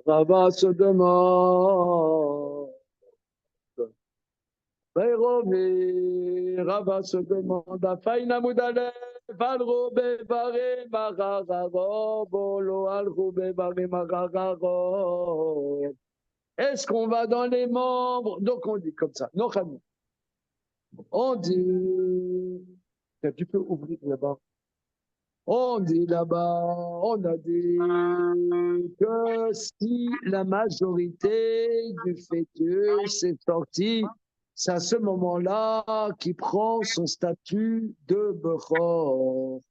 Rava se demande, Rava se demande, Faina Moudale, Valro Bevare Marararo, Bolo Alro Bevare Marararo. Est-ce qu'on va dans les membres? Donc on dit comme ça, non, on dit, tu peux ouvrir là-bas. On dit là-bas, on a dit que si la majorité du fœtus est sortie, c'est à ce moment-là qu'il prend son statut de Bechor.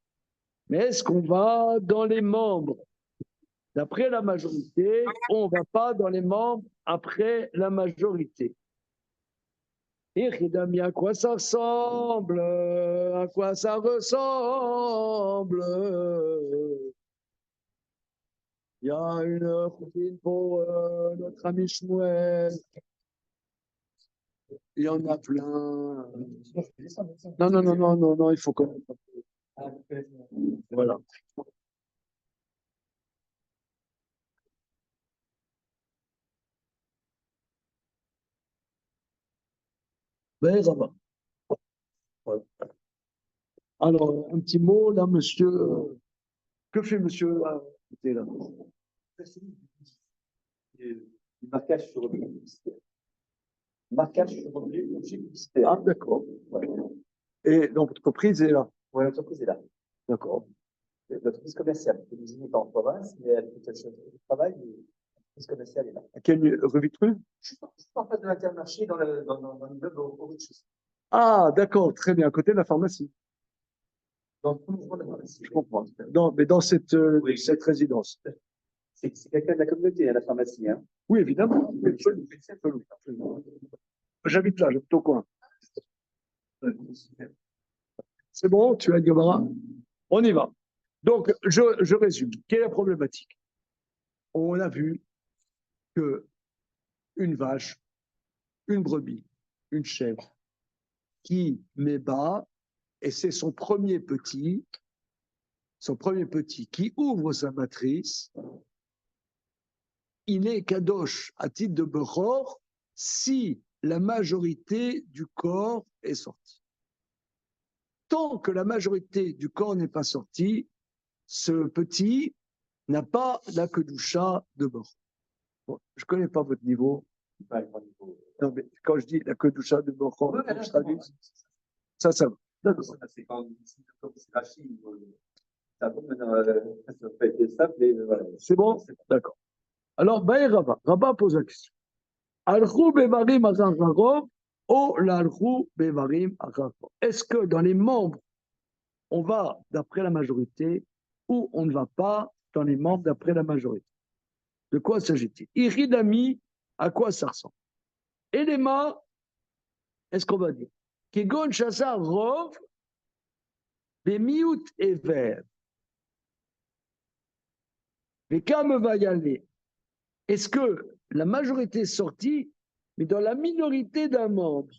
Mais est-ce qu'on va dans les membres d'après la majorité ou on ne va pas dans les membres après la majorité? Et à quoi ça ressemble? À quoi ça ressemble? Il y a une routine pour notre ami Shmuel. Il y en a plein. Non, non, non, non, non, non, il faut qu'on... Voilà. Ben, ça va. Alors, un petit mot, là, monsieur. Que fait monsieur là? Marquage sur objet publicitaire. Marquage sur objet publicitaire. Ah, d'accord. Ouais. Et donc, l'entreprise est là? Oui, l'entreprise est là. D'accord. L'entreprise commerciale, qui n'est pas en province, mais elle fait le travail, l'entreprise commerciale est là. À quelle rue Vitru? Je suis en face de l'Intermarché dans l'immeuble au rez-de-chaussée. Ah, d'accord, très bien, à côté de la pharmacie. Dans le mouvement de la pharmacie. Je comprends. Mais dans cette, oui, cette résidence. C'est quelqu'un de la communauté, la pharmacie. Hein. Oui, évidemment. J'habite là, j'habite au coin. C'est bon, tu as Guevara? On y va. Donc, je résume. Quelle est la problématique? On a vu que une vache, une brebis, une chèvre qui met bas, et c'est son premier petit qui ouvre sa matrice, il est kadosh à titre de Bechor si la majorité du corps est sortie. Tant que la majorité du corps n'est pas sortie, ce petit n'a pas la kedusha de Bechor. Bon, je ne connais pas votre niveau. Non, mais quand je dis la kedusha de Bechor, ça va. D'accord. C'est bon? D'accord. Alors, Rabba pose la question. Alchou bevarim achararov ou l'alchou bevarim achararov. Est-ce que dans les membres, on va d'après la majorité ou on ne va pas dans les membres d'après la majorité? De quoi s'agit-il? Iridami, à quoi ça ressemble? Elema, est-ce qu'on va dire? Kigon chassar rov, bemiout ever. Mais comme va y aller? Est-ce que la majorité est sortie, mais dans la minorité d'un membre?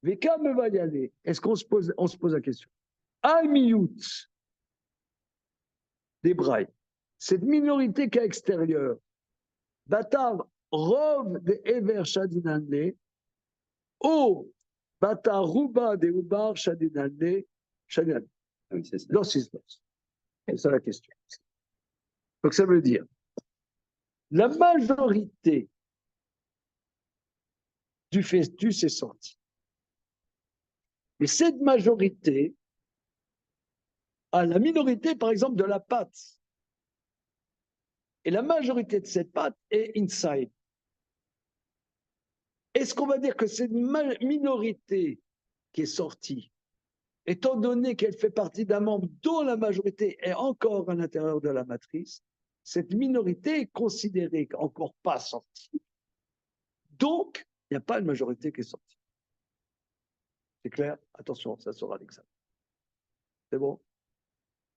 Veka me va y aller. Est-ce qu'on se pose la question? Al-Miyut des Brailles, cette minorité qui est extérieure, Batar Rov de Ever Shadinande, ou Batar Ruba de Ubar Shadinande, Shadinande. Dans ce sens. C'est ça la question. Donc ça veut dire, la majorité du fœtus est sortie. Mais cette majorité a la minorité, par exemple, de la pâte. Et la majorité de cette pâte est inside. Est-ce qu'on va dire que c'est une minorité qui est sortie, étant donné qu'elle fait partie d'un membre dont la majorité est encore à l'intérieur de la matrice, cette minorité est considérée encore pas sortie. Donc, il n'y a pas une majorité qui est sortie. C'est clair? Attention, ça sera l'examen. C'est bon?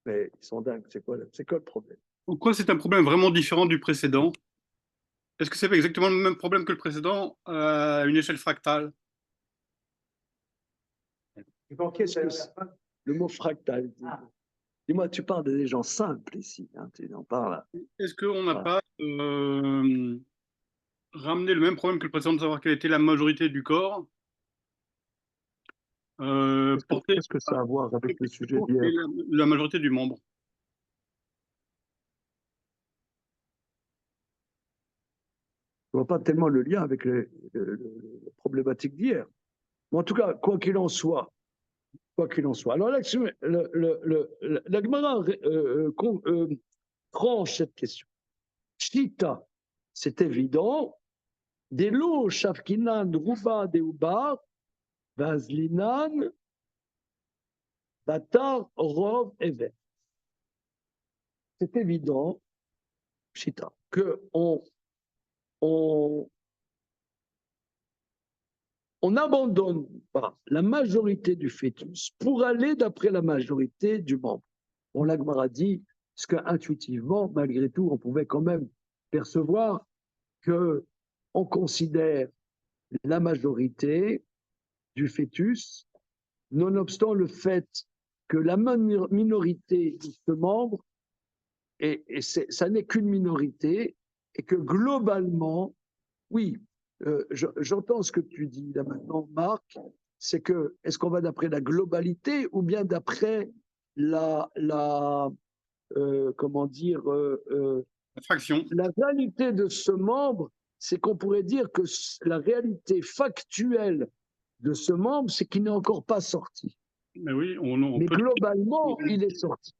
Mais ils sont dingues, c'est quoi le problème? Pourquoi c'est un problème vraiment différent du précédent? Est-ce que c'est exactement le même problème que le précédent à une échelle fractale? Qu'est-ce que le mot fractal. Dis-moi, tu parles des gens simples ici, hein, tu en parles. Est-ce qu'on n'a Voilà. pas ramené le même problème que le précédent de savoir quelle était la majorité du corps portée Qu'est-ce que ça a à voir avec le sujet par d'hier? la majorité du membre? Je ne vois pas tellement le lien avec la problématique d'hier. Mais en tout cas, quoi qu'il en soit, alors là, la Gemara tranche cette question. Shita, c'est évident. Delo, Shavkinan, Ruba, Deubar, Vazlinan, Batar, Rov, Ever. C'est évident, Shita, qu'on n'abandonne pas la majorité du fœtus pour aller d'après la majorité du membre. On l'a dit, parce qu'intuitivement, malgré tout, on pouvait quand même percevoir qu'on considère la majorité du fœtus, nonobstant le fait que la minorité de ce membre, ça n'est qu'une minorité, et que globalement, oui, j'entends ce que tu dis là maintenant, Marc, c'est que est-ce qu'on va d'après la globalité ou bien d'après comment dire, La fraction. la réalité de ce membre, c'est qu'on pourrait dire que la réalité factuelle de ce membre, c'est qu'il n'est encore pas sorti. Mais oui, Mais peut... globalement, il est sorti.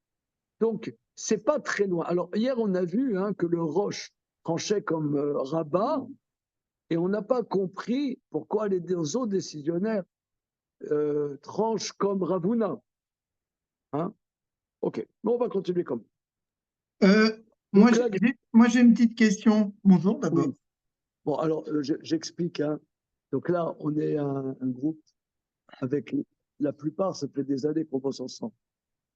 Donc, c'est pas très loin. Alors, hier, on a vu que le Roche tranchait comme rabat, et on n'a pas compris pourquoi les deux autres décisionnaires tranchent comme Ravuna. Hein? Ok, mais on va continuer comme. Moi, j'ai une petite question. Bonjour d'abord. Oui. Bon, alors, j'explique. Hein. Donc là, on est un groupe avec la plupart, ça fait des années qu'on bosse ensemble.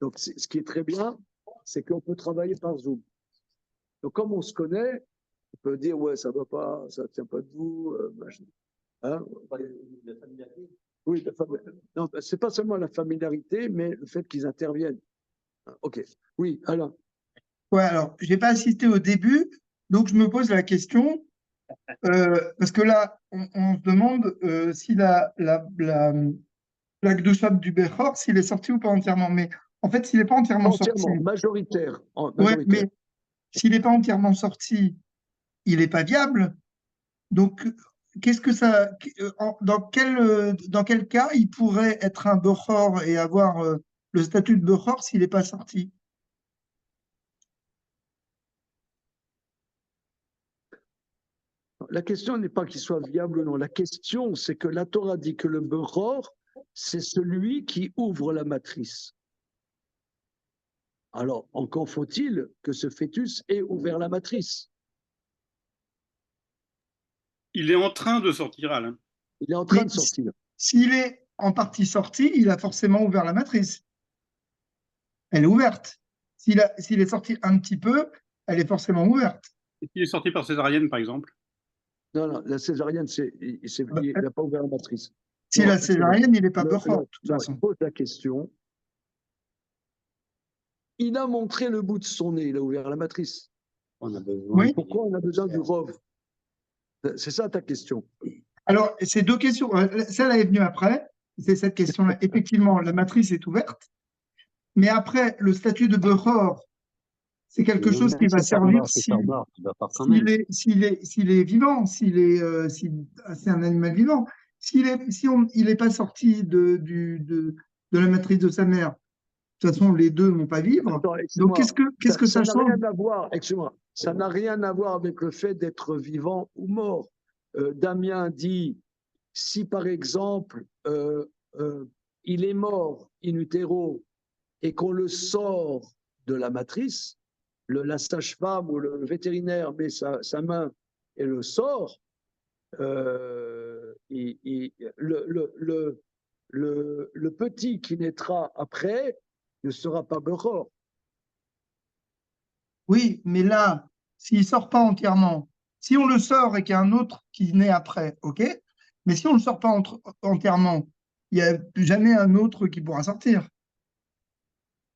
Donc, ce qui est très bien, c'est qu'on peut travailler par Zoom. Donc, comme on se connaît, on peut dire, ouais, ça va pas, ça ne tient pas debout, machin. Hein? La familiarité. Oui, non, c'est pas seulement la familiarité, mais le fait qu'ils interviennent. Ok. Oui, Alain. Ouais, alors, je n'ai pas assisté au début, donc je me pose la question, parce que là, on se demande si la Gdusha du Bechor, s'il est sorti ou pas entièrement. Mais en fait, s'il n'est pas entièrement sorti. Majoritaire. Ouais, mais s'il n'est pas entièrement sorti, il n'est pas viable. Donc, qu'est-ce que ça. Dans quel cas il pourrait être un Bechor et avoir le statut de Bechor s'il n'est pas sorti? La question n'est pas qu'il soit viable ou non. La question, c'est que la Torah dit que le Bechor, c'est celui qui ouvre la matrice. Alors, encore faut-il que ce fœtus ait ouvert la matrice. Il est en train de sortir, Alain. Il est en train de sortir. S'il est en partie sorti, il a forcément ouvert la matrice. Elle est ouverte. S'il est sorti un petit peu, elle est forcément ouverte. Et s'il est sorti par césarienne, par exemple? Non, la césarienne, il n'a pas ouvert la matrice. Si la césarienne, il n'est pas Bechor, de toute façon. Il pose la question. Il a montré le bout de son nez, il a ouvert la matrice. On a besoin. Oui. Pourquoi on a besoin du Rov? C'est ça ta question. Alors, ces deux questions, celle-là est venue après, c'est cette question-là. Effectivement, la matrice est ouverte, mais après, le statut de Bechor, c'est quelque chose qui va servir s'il est vivant, c'est un animal vivant. Il n'est pas sorti de la matrice de sa mère, de toute façon, les deux ne vont pas vivre. Attends, donc, qu'est-ce que ça change? Ça n'a rien à voir avec le fait d'être vivant ou mort. Damien dit, si par exemple, il est mort in utero et qu'on le sort de la matrice, la sage-femme ou le vétérinaire met sa main et le sort, le petit qui naîtra après ne sera pas Bechor. Oui, mais là, s'il ne sort pas entièrement, si on le sort et qu'il y a un autre qui naît après, ok, mais si on ne le sort pas entièrement, il n'y a jamais un autre qui pourra sortir.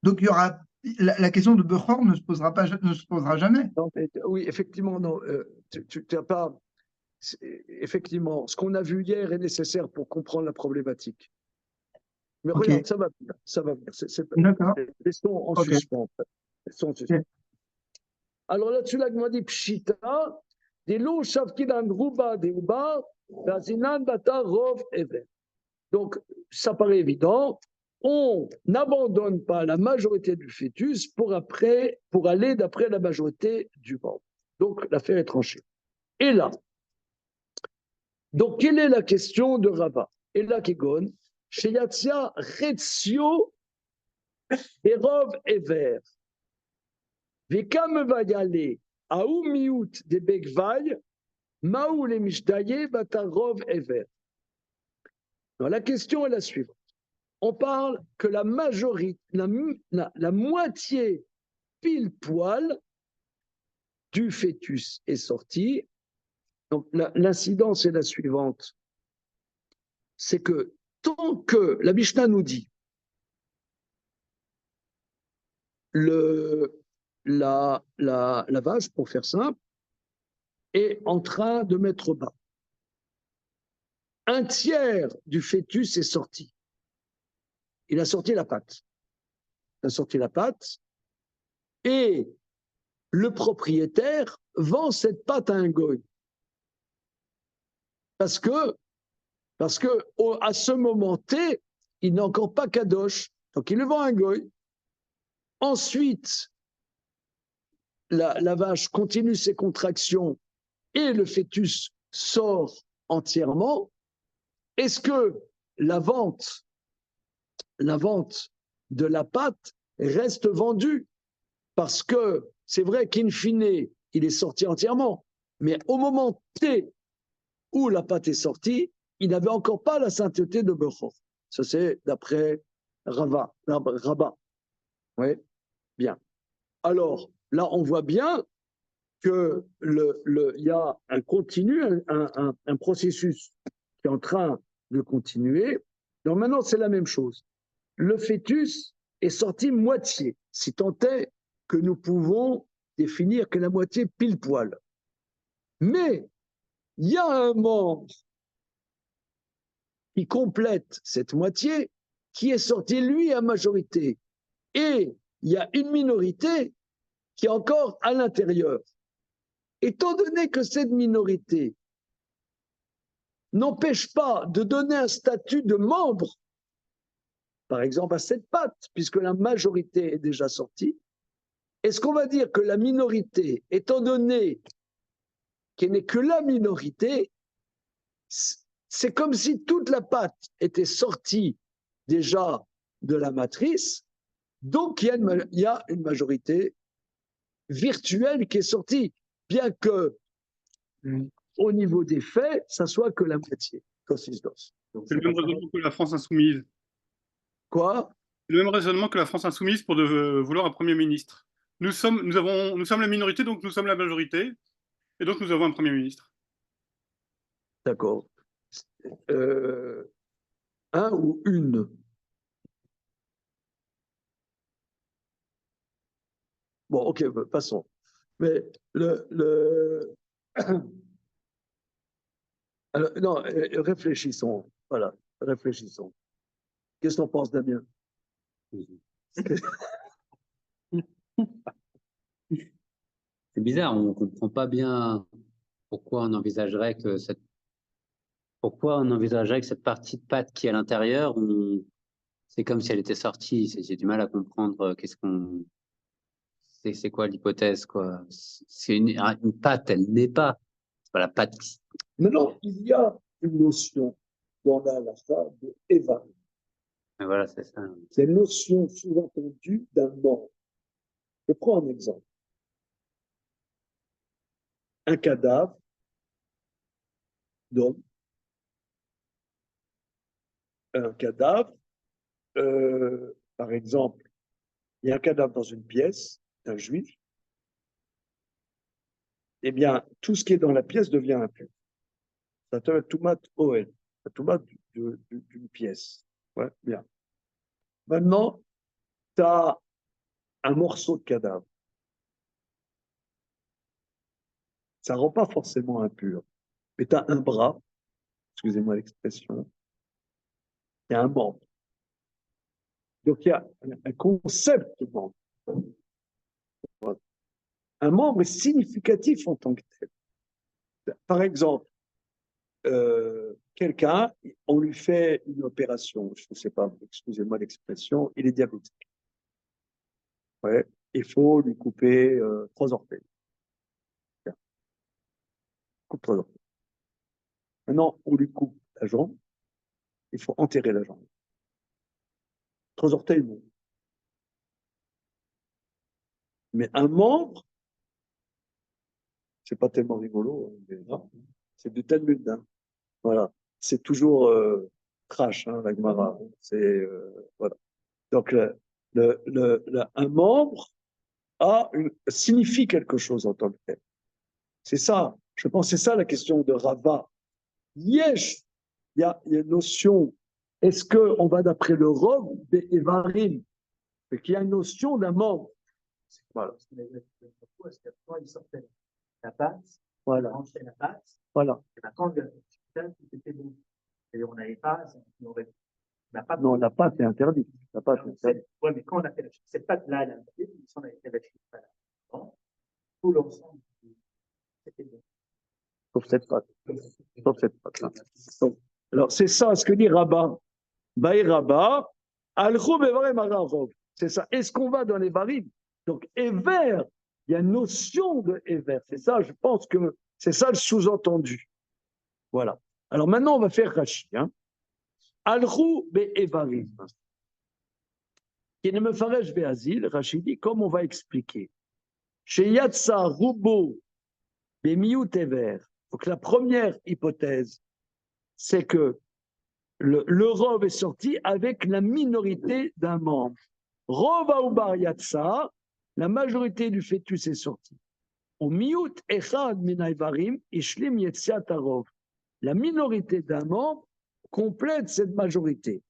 Donc, il y aura, la question de Bechor ne se posera jamais. Non, oui, effectivement, non. Tu n'as pas. Effectivement, ce qu'on a vu hier est nécessaire pour comprendre la problématique. Mais Ok, regarde, ça va venir, ça va venir. d'accord. Laissons en Ok. suspens. Laissons en suspens. Ok. Alors là-dessus, là, dit Pshita, des loups shavkidan ruba des uba, bazinan bata rov ever. Donc, ça paraît évident. On n'abandonne pas la majorité du fœtus pour aller d'après la majorité du membre. Donc, l'affaire est tranchée. Et là, donc, quelle est la question de Rava? Et là, Kegon, Sheyatzia Retzio Erov Ever. Vekam Vayale, Aou Miout de Begvay, Maou le Mishdaye Batarov Ever. La question est la suivante. On parle que la majorité, la moitié pile poil du fœtus est sortie. Donc l'incidence est la suivante. C'est que tant que la Mishnah nous dit la vache, pour faire simple, est en train de mettre bas. Un tiers du fœtus est sorti. Il a sorti la patte. Il a sorti la patte et le propriétaire vend cette pâte à un goy. Parce que à ce moment T, il n'a encore pas kadosh, donc il le vend à un goy. Ensuite, la vache continue ses contractions et le fœtus sort entièrement. Est-ce que la vente de la pâte reste vendue? Parce que c'est vrai qu'in fine, il est sorti entièrement, mais au moment T où la pâte est sortie, il n'avait encore pas la sainteté de Bechor. Ça, c'est d'après Rabat. Oui, bien. Alors, là, on voit bien que y a un continu, un processus qui est en train de continuer. Donc maintenant, c'est la même chose. Le fœtus est sorti moitié, si tant est que nous pouvons définir que la moitié pile poil. Mais il y a un membre qui complète cette moitié, qui est sorti, lui, à majorité. Et il y a une minorité qui est encore à l'intérieur. Étant donné que cette minorité n'empêche pas de donner un statut de membre, par exemple à cette patte, puisque la majorité est déjà sortie, est-ce qu'on va dire que la minorité, étant donné qu'elle n'est que la minorité, c'est comme si toute la pâte était sortie déjà de la matrice, donc il y a une majorité virtuelle qui est sortie, bien que au niveau des faits, ça soit que la moitié. C'est le même raisonnement que la France insoumise. Quoi? C'est le même raisonnement que la France insoumise pour vouloir un Premier ministre. Nous sommes la minorité, donc nous sommes la majorité, et donc nous avons un Premier ministre. D'accord. Un ou une? Bon, ok, passons. Mais alors, non, réfléchissons. Voilà, réfléchissons. Qu'est-ce qu'on pense, Damien? C'est bizarre, on ne comprend pas bien pourquoi on envisagerait que cette partie de pâte qui est à l'intérieur, c'est comme si elle était sortie. J'ai du mal à comprendre c'est quoi l'hypothèse, quoi. C'est une pâte, elle n'est pas. C'est pas la pâte qui. Maintenant, il y a une notion dans la halakha de Eva. Voilà, c'est ça. C'est une notion sous-entendue d'un mort. Je prends un exemple. Un cadavre d'homme, un cadavre, par exemple, il y a un cadavre dans une pièce d'un juif, eh bien, tout ce qui est dans la pièce devient impur. Ça te toumat oel, ça toumat d'une pièce. Ouais, bien. Maintenant, tu as un morceau de cadavre, ça ne rend pas forcément impur. Mais tu as un bras, excusez-moi l'expression, il y a un membre. Donc il y a un concept de membre. Un membre est significatif en tant que tel. Par exemple, quelqu'un, on lui fait une opération, je ne sais pas, excusez-moi l'expression, il est diabétique. Ouais, il faut lui couper 3 orteils. Bien. Coupe 3 orteils. Maintenant, on lui coupe la jambe, il faut enterrer la jambe. 3 orteils, non. Mais un membre, c'est pas tellement rigolo, hein, c'est du Talmud, hein. Voilà. C'est toujours trash, hein, la Gemara. C'est voilà. Donc un membre signifie quelque chose en tant que tel. C'est ça. Je pense que c'est ça la question de Rava. Yesh, il y a une notion. Est-ce qu'on va d'après le Rov des Evarim, qu'il y a une notion d'un membre. Voilà. Parce qu'avant, il sortait la pâte, Voilà. il rangeait la pâte, Voilà. et ben, quand le tout était bon. Et on n'avait pas, Non, la pâte est interdite. La pâte est interdite. Oui, mais quand on a fait cette pâte-là, elle a interdite, mais si on avait fait la chute là, tout l'ensemble, c'était bon. Sauf cette pâte. Sauf cette pâte-là. Alors, c'est ça ce que dit Rabat. Baï Rabat, Al-Khoub Evarem Ararov. C'est ça. Est-ce qu'on va dans les varim? Donc, Ever, il y a une notion de Ever. C'est ça, je pense que c'est ça le sous-entendu. Voilà. Alors maintenant, on va faire Rashi. Hein. Al-Khoub Evarim. Qui ne me ferait Be'azil, Rashi dit, comme on va expliquer. Chez Yatsa Rubo Bemiut Ever. Donc, la première hypothèse, c'est que le Rov est sorti avec la minorité d'un membre. Rov Aoubar Yatsa, la majorité du fœtus est sortie. Au Miut Echad Minaivarim, Ishlim Yetziat Arov. La minorité d'un membre complète cette majorité.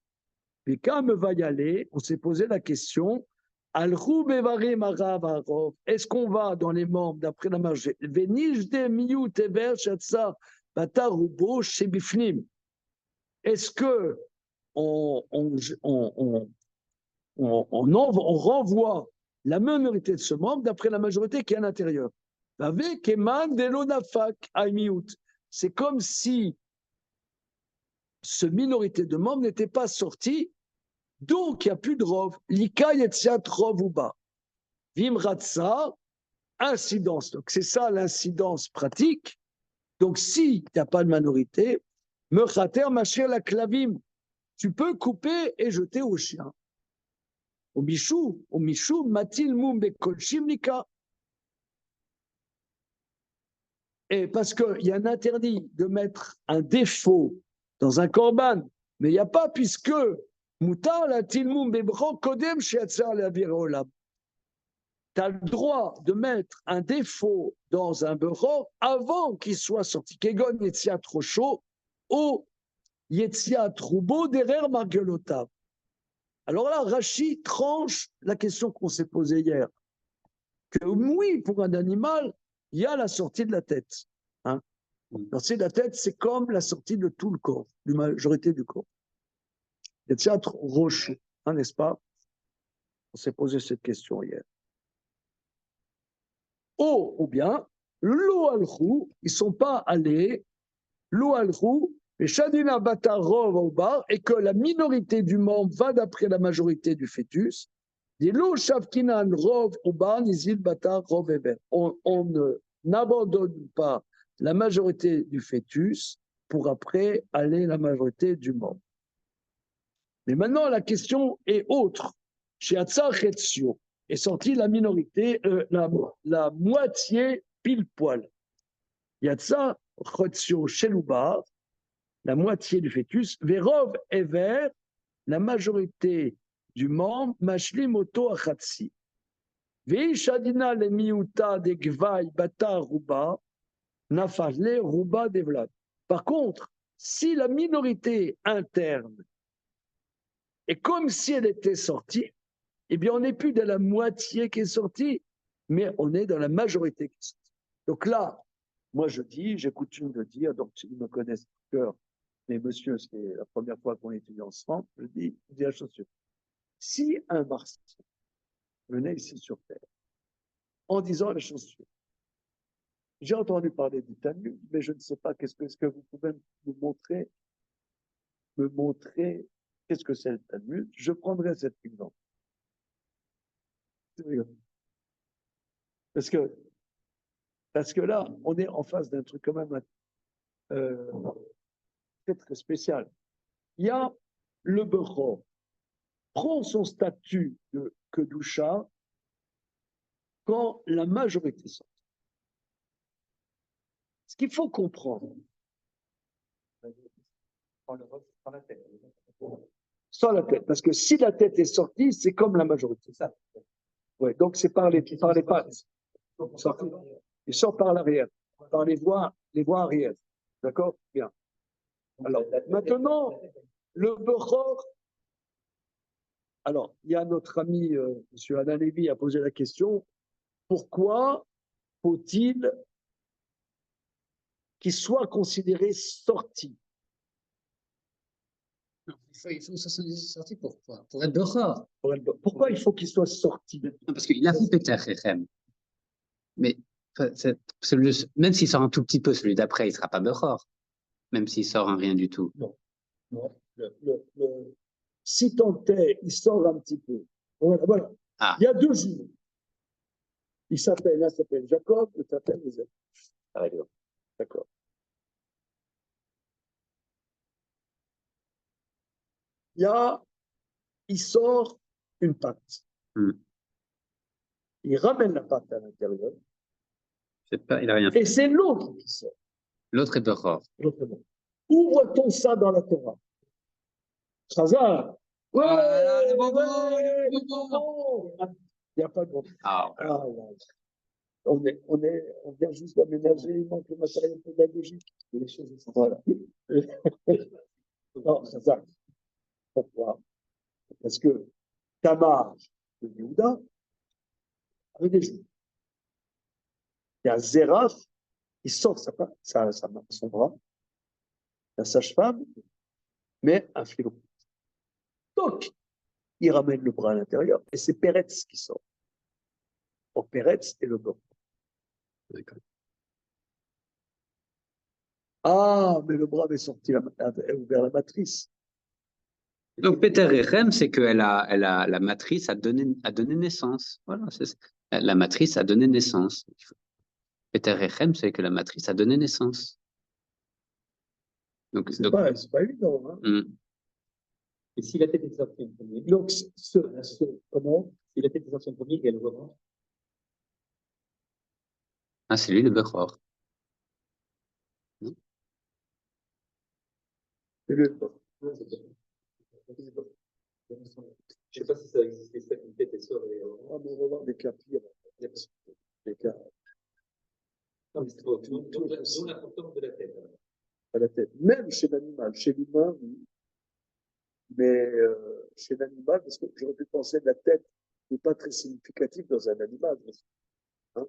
Et quand me va y aller, on s'est posé la question Al-Khoub Evarim Arav Arov. Est-ce qu'on va dans les membres d'après la majorité Venijde Miut Ever Shatsa Batarubo Shebifnim. Est-ce que on renvoie la minorité de ce membre d'après la majorité qui est à l'intérieur? Avec Eman Delonafak Aimiut. C'est comme si ce minorité de membres n'était pas sorti, donc il n'y a plus de Rov. Lika Yetziat Rov Uba. Vimratsa, incidence. Donc c'est ça l'incidence pratique. Donc s'il n'y a pas de minorité, Mechater Machir la Klavim, tu peux couper et jeter au chien. Au Michou, Matil Moum Kolchim Nika. Et parce qu'il y a un interdit de mettre un défaut dans un korban, mais il n'y a pas, puisque Moutar la Tilmoum Bebran Kodem Shiatzar la Virolam. Tu as le droit de mettre un défaut dans un beurre avant qu'il soit sorti. Kegon Yetziat Rocho ou Yetziat Roubo Derer Margelotav. Alors là, Rashi tranche la question qu'on s'est posée hier. Que oui, pour un animal, il y a la sortie de la tête. Hein? La sortie de la tête, c'est comme la sortie de tout le corps, de la majorité du corps. Yetziat Rocho, hein, n'est-ce pas? On s'est posé cette question hier. Ou bien, l'eau al-khou, ils ne sont pas allés, l'eau al-khou, et Shadina Bata Rov au bar, et que la minorité du membre va d'après la majorité du fœtus, dit l'eau Shavkinan Rov au bar, Nizil Bata Rov Eber. On n'abandonne pas la majorité du fœtus pour après aller la majorité du membre. Mais maintenant, la question est autre. Chez Atzar Chetzio, est sortie la minorité, la moitié pile poil. Yatsa Chotzio Shelubar, la moitié du fœtus, Verov Ever, la majorité du membre, Mashlim Oto Achatsi. Veishadina le miuta de Gvai Bata Ruba, Nafale Ruba Devlad. Par contre, si la minorité interne est comme si elle était sortie, eh bien, on n'est plus dans la moitié qui est sortie, mais on est dans la majorité qui est sortie. Donc là, moi je dis, j'ai coutume de dire, donc s'ils me connaissent par cœur, mais monsieur, c'est la première fois qu'on étudie ensemble, je dis la chose suivante. Si un Martien venait ici sur Terre en disant la chose suivante, j'ai entendu parler du Talmud, mais je ne sais pas est-ce que vous pouvez me montrer qu'est-ce que c'est le Talmud, je prendrai cet exemple. Parce que là, on est en face d'un truc quand même très très spécial. Il y a le Bechor, prend son statut de Kedusha quand la majorité sort. Ce qu'il faut comprendre, sans la tête, parce que si la tête est sortie, c'est comme la majorité. Ça. Ouais, donc c'est par les pattes. Il sort par l'arrière, par les voies arrière. D'accord? Bien. Alors, maintenant, le Bechor. Alors, il y a notre ami, M. Alain Lévy, a posé la question, pourquoi faut-il qu'il soit considéré sorti? Il faut sortir pourquoi? Pour être Bechor. Pourquoi il faut qu'il soit sorti? Non, parce qu'il a fait Peter Rechem. Mais même s'il sort un tout petit peu, celui d'après, il ne sera pas Bechor. Même s'il sort un rien du tout. Non. Si tant est, il sort un petit peu. Voilà. Ah. Il y a deux jumeaux. L'un s'appelle Jacob, l'autre s'appelle Joseph. D'accord. Il sort une patte. Il ramène la patte à l'intérieur. Il a rien fait. Et c'est l'autre qui sort. L'autre est Bechor. Où voit-on ça dans la Torah? Chazal. Ouais, le bonbon. Il n'y a pas de bon. On vient juste d'aménager, il manque le matériel pédagogique. Les choses sont voilà. Non, Chazal. Pourquoi? Parce que Tamar de Yehuda avait des juifs. Il y a Zerach, il sort son bras, la sage-femme, mais un filon. Donc, il ramène le bras à l'intérieur et c'est Peretz qui sort. Or, Peretz est le bord. D'accord. Ah, mais le bras avait sorti ouvert la matrice. Donc, Peter Rechem, c'est que la matrice a donné naissance. Voilà, la matrice a donné naissance. Peter Rechem, c'est que la matrice a donné naissance. Donc, c'est pas évident. Hein. Et si la tête est sortie en premier, donc, comment? Si la tête est sortie en premier, elle voit. Ah, c'est lui le Bechor. C'est lui le bord. Je ne sais pas si ça existait, ça, une tête et sort. On va voir des cas pires. Des cas. D'où l'importance de la tête. À la tête. Même chez l'animal. Chez l'humain, oui. Mais chez l'animal, parce que j'aurais pu penser que la tête n'est pas très significative dans un animal. Hein?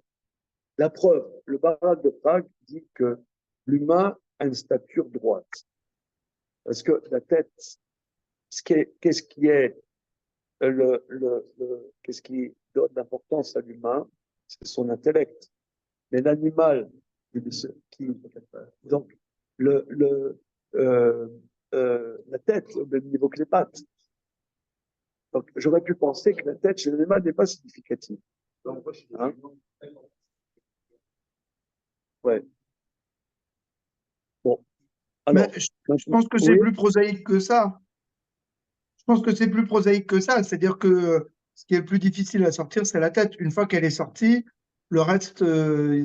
La preuve, le Barak de Prague dit que l'humain a une stature droite. Parce que la tête, qu'est-ce qui donne l'importance à l'humain? C'est son intellect. Mais l'animal, donc, la tête au même niveau que les pattes. Donc, j'aurais pu penser que la tête chez l'animal n'est pas significative. Hein? Ouais. Bon. Alors, je pense que c'est plus prosaïque que ça. C'est-à-dire que ce qui est le plus difficile à sortir, c'est la tête. Une fois qu'elle est sortie, le reste,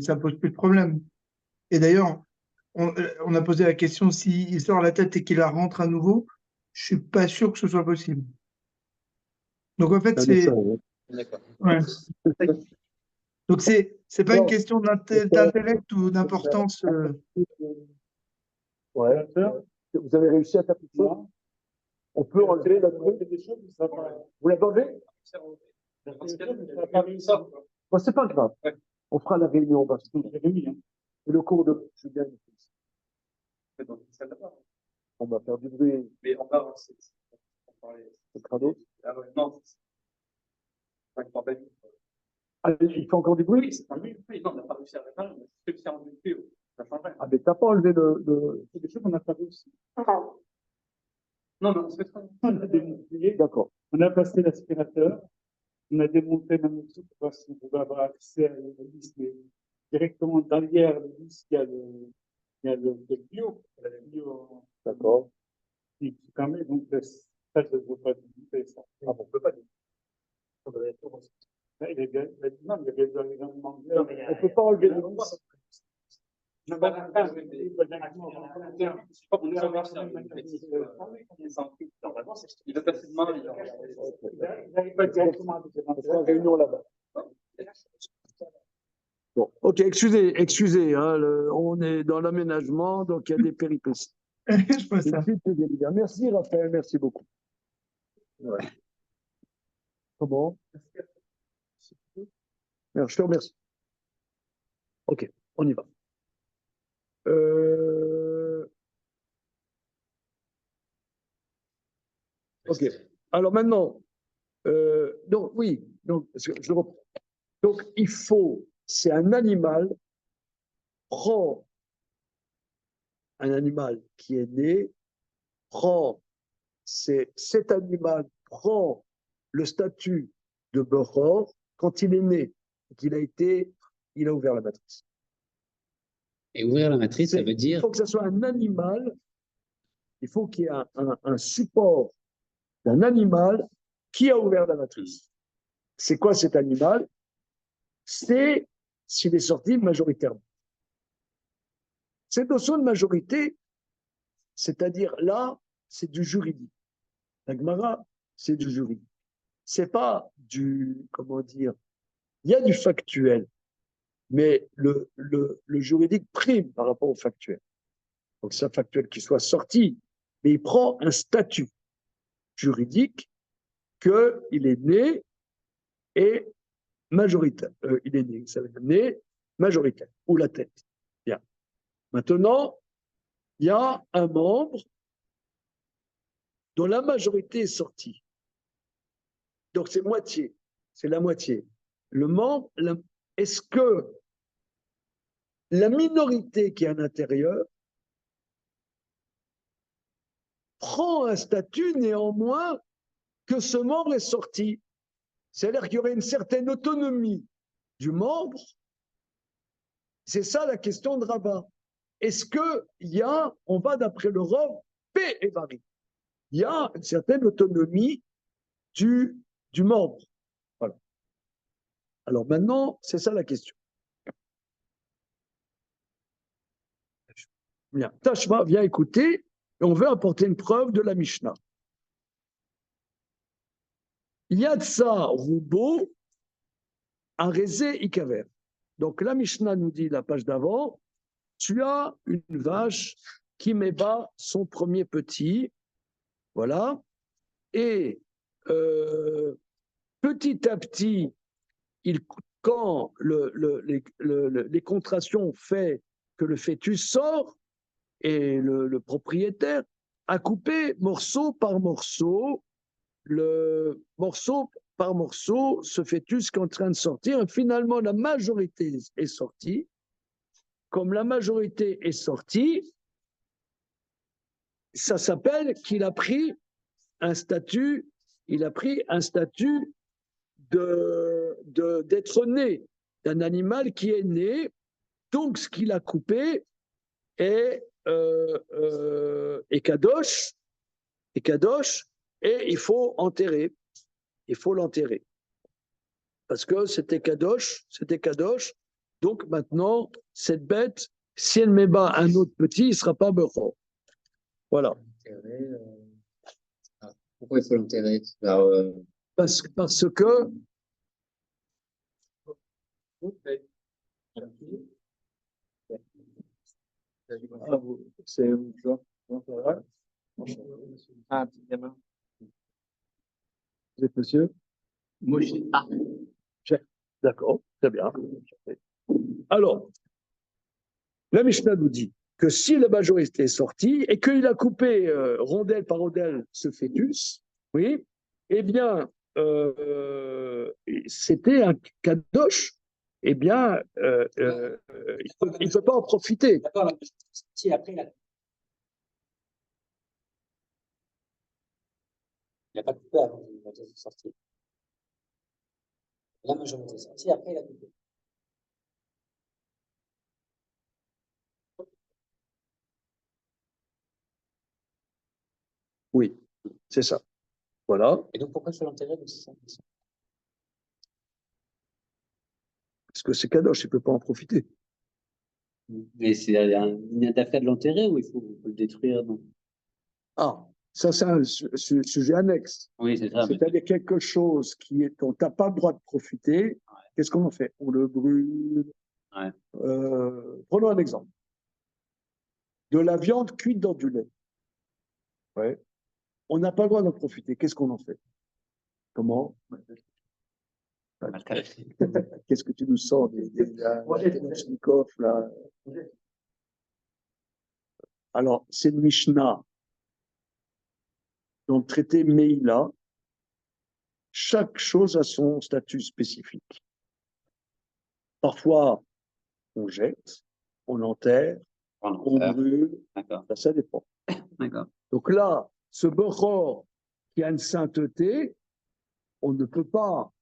ça pose plus de problème. Et d'ailleurs, on a posé la question s'il sort la tête et qu'il la rentre à nouveau. Je suis pas sûr que ce soit possible. Donc en fait, c'est. D'accord. Ouais. Donc c'est pas une question d'intellect ou d'importance. Ouais. Vous avez réussi à taper ça? On peut enlever la truc. Vous l'avez enlevé? Bon, c'est pas grave. Ouais. On fera la réunion. Parce que c'est le cours de Julien. On va faire du bruit. Mais on va C'est crado. non. Ah, il fait encore du bruit? Oui, c'est un bruit. Non, on n'a pas réussi à réparer. On a réussi à enlever. Ça changerait. Ah, mais t'as pas enlevé le... C'est des choses qu'on n'a pas réussi. Non, non, c'est pas. On a démonté, D'accord. on a passé l'aspirateur, on a démonté même tout pour voir si on pouvait avoir accès à la liste. Mais directement derrière la liste, il y a le bio. Le bio D'accord. qui permet, donc, ça, je ne veux pas démonter ça. Ah, bon, on peut pas dire. Là, il est bien, non, il y avait des éléments. On peut pas enlever le... Non, Il va passer demain. il n'arrive pas directement à On fera une réunion là-bas. Bon, ok, excusez, hein, on est dans l'aménagement, donc il y a des péripéties. Je vois ça. Merci Raphaël, merci beaucoup. Ouais. Comment? Je te remercie. Ok, on y va. Ok. Alors maintenant, donc oui, donc je reprends. Donc il faut, c'est un animal qui est né, cet animal prend le statut de Bechor quand il est né, il a ouvert la matrice. Et ouvrir la matrice, ça veut Il dire. faut que ce soit un animal, il faut qu'il y ait un support d'un animal qui a ouvert la matrice. C'est quoi cet animal? C'est s'il est sorti majoritairement. Cette notion de majorité, c'est-à-dire là, c'est du juridique. La Gemara, c'est du juridique. C'est pas du, comment dire, il y a du factuel, mais le juridique prime par rapport au factuel. Donc c'est un factuel qui soit sorti, mais il prend un statut juridique qu'il est né et majoritaire. Il est né, ça veut dire né majoritaire, ou la tête. Bien. Maintenant, il y a un membre dont la majorité est sortie. Donc c'est moitié, c'est la moitié. Le membre, est-ce que la minorité qui est à l'intérieur prend un statut néanmoins que ce membre est sorti? C'est-à-dire qu'il y aurait une certaine autonomie du membre. C'est ça la question de Rabat. Est-ce qu'il y a, on va d'après le Rav, P et Vari, il y a une certaine autonomie du membre. Voilà. Alors maintenant, c'est ça la question. Bien, Tashma, viens écouter, et on veut apporter une preuve de la Mishnah. Yatsa Rubo Arezé Ikaver. Donc la Mishnah nous dit, la page d'avant, tu as une vache qui met bas son premier petit, voilà, et petit à petit, quand les contractions font que le fœtus sort, et le propriétaire a coupé morceau par morceau, ce fœtus qui est en train de sortir. Et finalement, la majorité est sortie. Comme la majorité est sortie, ça s'appelle qu'il a pris un statut, d'être né, d'un animal qui est né. Donc, ce qu'il a coupé est kadosh, et il faut enterrer. Il faut l'enterrer. Parce que c'était kadosh. Donc maintenant, cette bête, si elle met bas un autre petit, il ne sera pas bechor. Voilà. Pourquoi il faut l'enterrer? Parce que c'est un petit gamin. Vous êtes monsieur? Moshe. Ah, D'accord, très bien. Alors, la Mishnah nous dit que si la majorité est sortie et qu'il a coupé rondelle par rondelle ce fœtus, oui, eh bien, c'était un kadosh, eh bien, il ne peut pas en profiter. d'accord, si après, il n'a pas coupé avant que la majorité soit sortie. La majorité est sortie, après, il a coupé. Oui, c'est ça. Voilà. Et donc, pourquoi il faut l'enterrer de ça? Parce que c'est kadosh, il ne peut pas en profiter. Mais c'est une affaire de l'enterrer ou il faut le détruire? Non. Ah, ça, c'est un sujet annexe. Oui, c'est ça. C'est-à-dire quelque chose dont tu n'as pas le droit de profiter. Qu'est-ce qu'on en fait? On le brûle. Ouais. Prenons un exemple. De la viande cuite dans du lait. Ouais. On n'a pas le droit d'en profiter. Qu'est-ce qu'on en fait? Comment? Qu'est-ce que tu nous sors des Kalachnikov, là? Alors, c'est le Mishnah. Dans le traité Meïla, chaque chose a son statut spécifique. Parfois, on jette, on enterre, on brûle, ça dépend. Donc là, ce Bechor qui a une sainteté, on ne peut pas,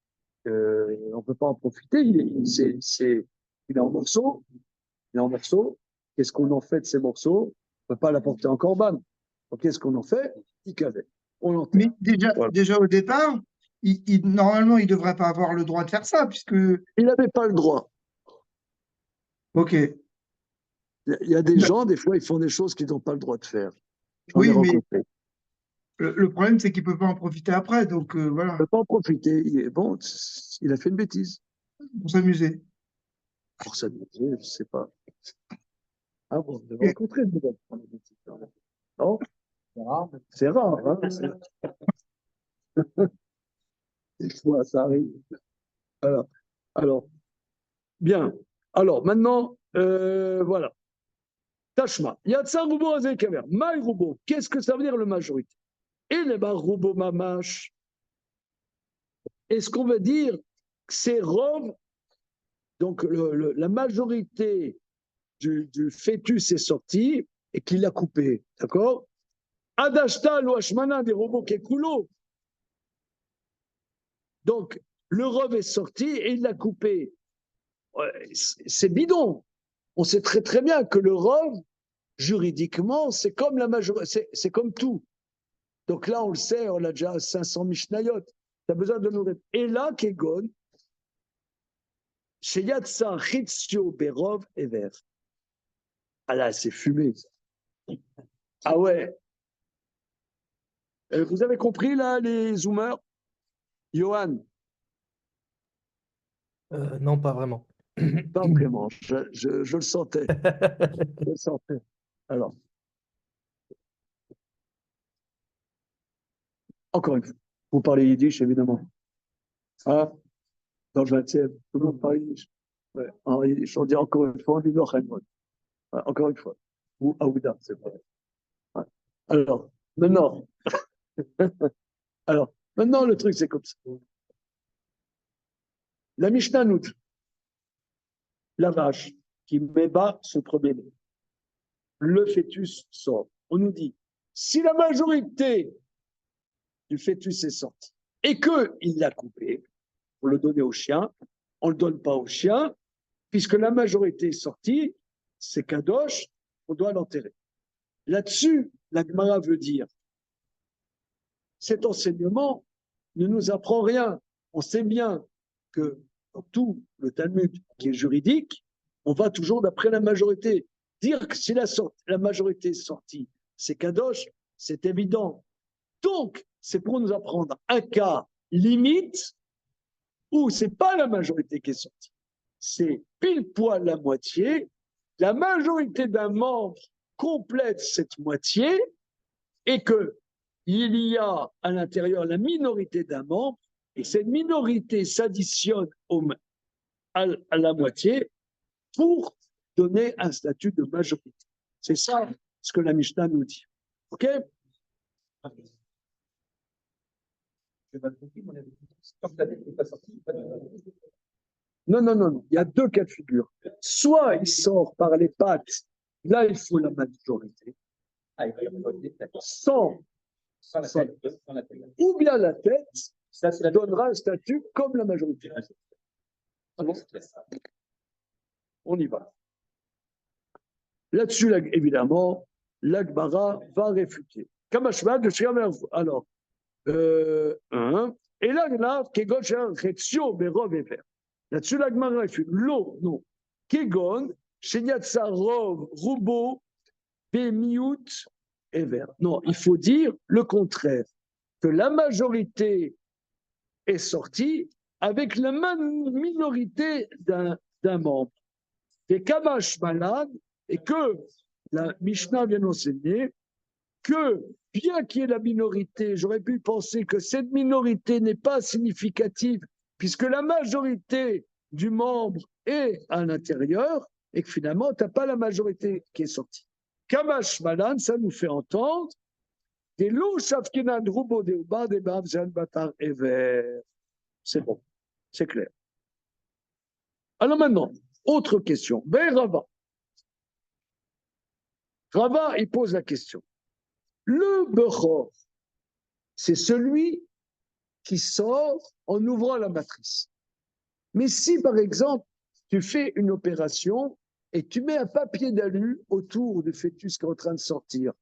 en profiter. Il est en morceaux. Il est en morceaux. Qu'est-ce qu'on en fait de ces morceaux? On ne peut pas l'apporter en corban. Donc qu'est-ce qu'on en fait? On enterre. Mais déjà au départ, normalement, il ne devrait pas avoir le droit de faire ça, puisque. Il n'avait pas le droit. Ok. Il y a des gens, des fois, ils font des choses qu'ils n'ont pas le droit de faire. J'en ai Oui, mais rencontré. le problème, c'est qu'il ne peut pas en profiter après. Donc voilà, Il ne peut pas en profiter. Il a fait une bêtise. pour s'amuser. Pour s'amuser, je ne sais pas. Ah bon, vous avez Et- rencontré une nouvelle pour les bêtises. Non? C'est rare, hein? Des fois, ça arrive. Alors, bien. Alors, maintenant, voilà. Tashma. Yatsa Rubo Azekaver. Maï Rubo. Qu'est-ce que ça veut dire le majorité? Et les bar Rubo Mamash. Est-ce qu'on veut dire que c'est Rov, donc la majorité du fœtus est sortie et qu'il l'a coupé, d'accord? Adashta lo Hashmana des robots Kekulo. Donc, le Rov est sorti et il l'a coupé. C'est bidon. On sait très très bien que le Rov, juridiquement, c'est comme la majorité, c'est comme tout. Donc là, on le sait, on a déjà 500 Mishnayot. Tu as besoin de nous. Et là, Kegon, chez Yatsa, Chitzio, Berov et Ver. Ah là, c'est fumé. Ah ouais. Vous avez compris là, les zoomers? Johan? Non, pas vraiment. Pas vraiment. Je le sentais. Je le sentais. Alors, encore une fois, vous parlez yiddish, évidemment. Hein? Dans le 20e, tout le monde parle yiddish. Ouais. En yiddish, on dit encore une fois, on dit Lochenmod. Ouais, encore une fois. Ou Aouda, c'est vrai. Ouais. Alors, maintenant, le truc, c'est comme ça. La Mishnah nous dit, la vache qui met bas son premier-né, le fœtus sort. On nous dit, si la majorité du fœtus est sortie et qu'il l'a coupé, pour le donner au chien, on ne le donne pas au chien, puisque la majorité est sortie, c'est kadosh, on doit l'enterrer. Là-dessus, la Gemara veut dire, cet enseignement ne nous apprend rien. On sait bien que dans tout le Talmud qui est juridique, on va toujours d'après la majorité. Dire que si la majorité est sortie, c'est kadosh, c'est évident. Donc, c'est pour nous apprendre un cas limite où c'est pas la majorité qui est sortie. C'est pile poil la moitié. La majorité d'un membre complète cette moitié et que il y a à l'intérieur la minorité d'un membre, et cette minorité s'additionne à la moitié pour donner un statut de majorité. C'est ça ce que la Mishnah nous dit. OK? Non, non, non, non. Il y a deux cas de figure. Soit il sort par les pattes, là il faut la majorité, sans, ou bien la tête, ça donnera un statut comme la majorité. On y va. Là-dessus, évidemment, l'Agmara va réfuter. Kamashma de Shiamer. Alors, et là, Kegon Shear Chetio Berov Ever. Là-dessus, l'Agmara réfute. L'eau, non. Kegon, Shenyatsa Rov, Rubo, Bemiut, Ever. Non, il faut dire le contraire. Que la majorité est sortie avec la minorité d'un membre. Et Kamash Malad, et que la Mishnah vient d'enseigner que, bien qu'il y ait la minorité, j'aurais pu penser que cette minorité n'est pas significative, puisque la majorité du membre est à l'intérieur, et que finalement, tu n'as pas la majorité qui est sortie. Kamash Malan, ça nous fait entendre des loups Shafkinan Rubo de Uba de Bavzan Batar Ever. C'est bon, c'est clair. Alors maintenant, autre question. Ben Rava. Rava, il pose la question. Le Bechor, c'est celui qui sort en ouvrant la matrice. Mais si, par exemple, tu fais une opération et tu mets un papier d'alu autour du fœtus qui est en train de sortir,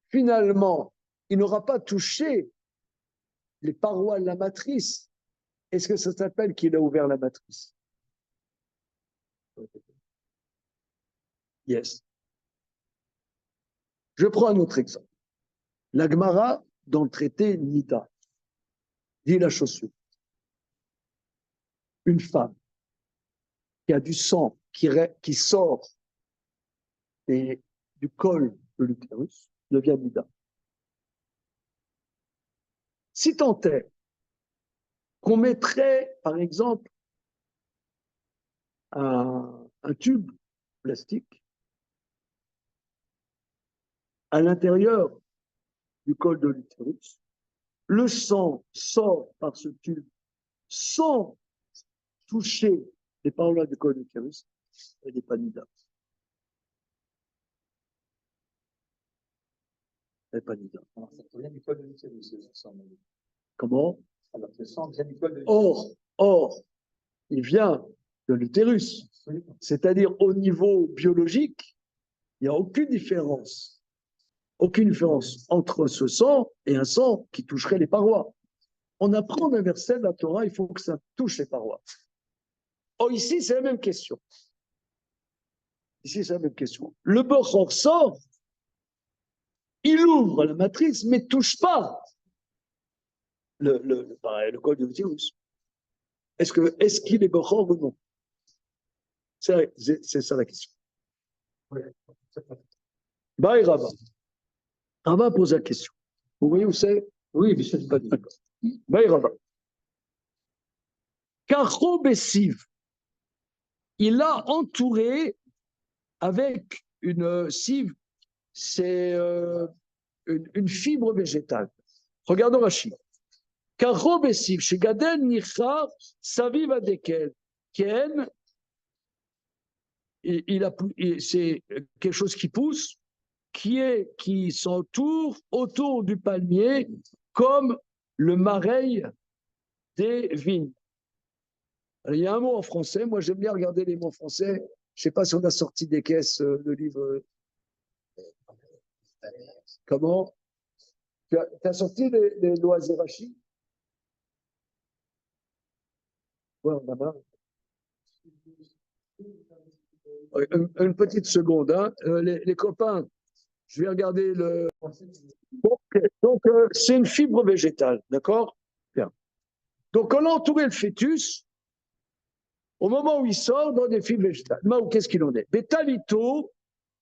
finalement, il n'aura pas touché les parois de la matrice. Est-ce que ça s'appelle qu'il a ouvert la matrice? Yes. Je prends un autre exemple. La Gemara, dans le traité Nida, dit la chose suivante. Une femme qui a du sang qui sort du col de l'utérus devient Nida. Si tant est qu'on mettrait, par exemple, un tube plastique à l'intérieur du col de l'utérus, le sang sort par ce tube sans toucher les parois du col de l'utérus, elle n'est pas Nida. Elle n'est pas Nida. Alors, ça vient du col de l'utérus, le sang. Comment? Alors, le sang vient du col de l'utérus. Or, il vient de l'utérus. C'est-à-dire, au niveau biologique, il n'y a aucune différence. Aucune différence entre ce sang et un sang qui toucherait les parois. On apprend d'un verset de la Torah, il faut que ça touche les parois. Or, ici, c'est la même question. Ici, c'est la même question. Le Bechor sort, il ouvre la matrice, mais ne touche pas le col de l'utérus. Est-ce qu'il est Bechor ou non? C'est ça la question. Baï Rava. Rava pose la question. Vous voyez où c'est? Oui, mais je ne sais pas d'accord. Baï Rava. Kacho Bessiv, il a entouré avec une cive, c'est une fibre végétale. Regardons Rashi. Kacho Bessiv, chez Gadel Nichar, Saviv Adekel, Ken, c'est quelque chose qui pousse, qui s'entoure autour du palmier comme le mareil des vignes. Alors, il y a un mot en français, moi j'aime bien regarder les mots français, je ne sais pas si on a sorti des caisses le livre. Comment? Tu as sorti les lois Zerachi? Ouais, on a marre. Une petite seconde, hein. Les copains, je vais regarder le. Donc, c'est une fibre végétale, d'accord? Bien. Donc, on a entouré le fœtus au moment où il sort dans des fibres végétales. Qu'est-ce qu'il en est? Betalito,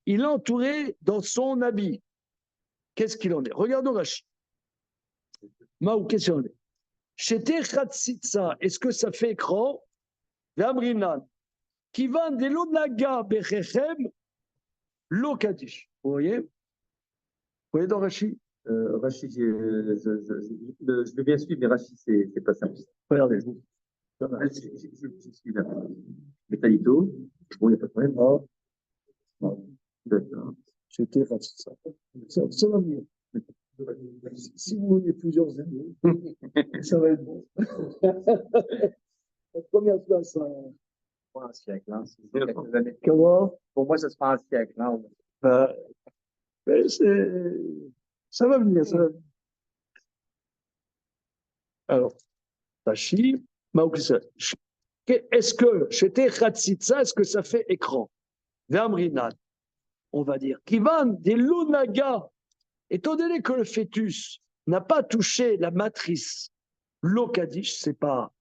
il l'a entouré dans son habit. qu'est-ce qu'il en est? Regardons Rashi. Maou, qu'est-ce qu'il en est? Shete Chatzitza, est-ce que ça fait écran? V'amrinan, Kivan de l'onaga bechechem lo kadish. Vous voyez? Vous voyez dans Rashi? Rachid, je veux bien suivre, mais Rachid, c'est pas simple. Regardez. Je suis là. Métallito. Bon, il n'y a pas de problème. Ah, D'accord. Shete Chatzitza. Ça va mieux. Si vous voulez plusieurs années, ça va être bon. La première place, Pas un siècle, hein. C'est quelques années. comment? Pour moi, ça sera un siècle, hein. Mais ça va venir, ça va venir. Alors, Tachi, Maoukisa, est-ce que, j'étais Khatsitsa, est-ce que ça fait écran? Vermrinad, on va dire. Kivan, des Lunaga, étant donné que le fœtus n'a pas touché la matrice, Lokadish, c'est pas